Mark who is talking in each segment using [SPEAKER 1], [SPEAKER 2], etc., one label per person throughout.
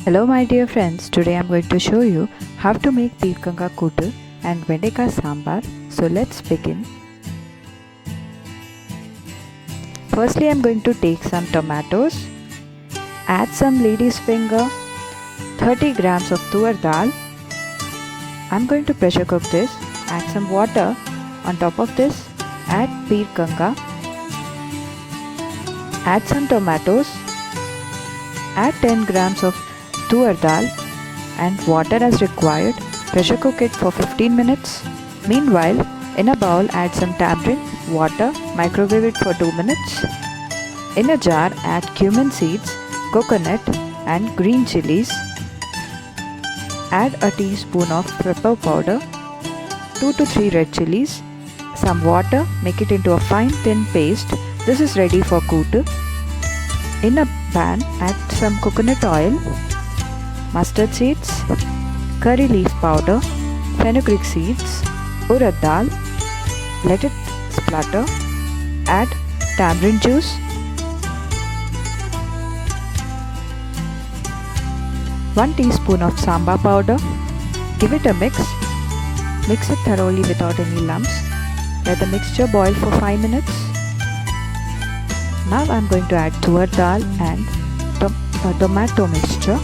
[SPEAKER 1] Hello my dear friends, today I am going to show you how to make peerkanga kootu and bendekai sambar. So let's begin. Firstly I am going to take some tomatoes, add some lady's finger, 30 grams of tur dal. I am going to pressure cook this, add some water. On top of this, add peerkanga, add some tomatoes, add 10 grams of tur dal and water as required. Pressure cook it for 15 minutes. Meanwhile, in a bowl add some tamarind, water, microwave it for 2 minutes. In a jar add cumin seeds, coconut and green chilies. Add a teaspoon of pepper powder, 2 to 3 red chilies, some water, make it into a fine thin paste. This is ready for kootu. In a pan add some coconut oil, mustard seeds, curry leaf powder, fenugreek seeds, urad dal. Let it splutter. Add tamarind juice, one teaspoon of sambar powder. Give it a mix. Mix it thoroughly without any lumps. Let the mixture boil for 5 minutes. Now I am going to add tur dal and tomato mixture.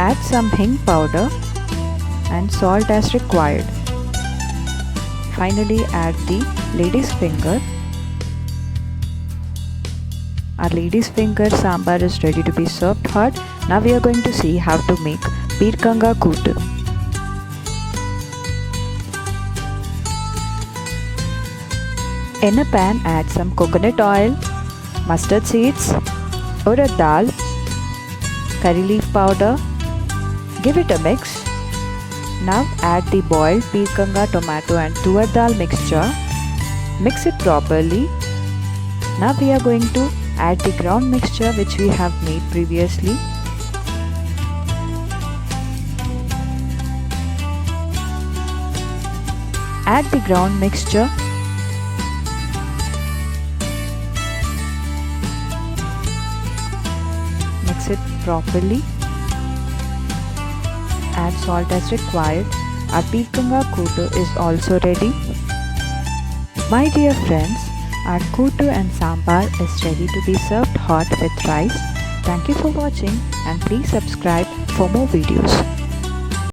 [SPEAKER 1] Add some hing powder and salt as required. Finally add the lady's finger. Our lady's finger sambar is ready to be served hot. Now we are going to see how to make peerkanga kootu. In a pan add some coconut oil, mustard seeds, urad dal, curry leaf powder. Give it a mix. Now add the boiled peerkanga, tomato and tur dal mixture. Mix it properly. Now we are going to add the ground mixture which we have made previously. Add the ground mixture. Mix it properly. Add salt as required. Our peerkanga kootu is also ready. My dear friends, our kootu and sambar is ready to be served hot with rice. Thank you for watching and please subscribe for more videos.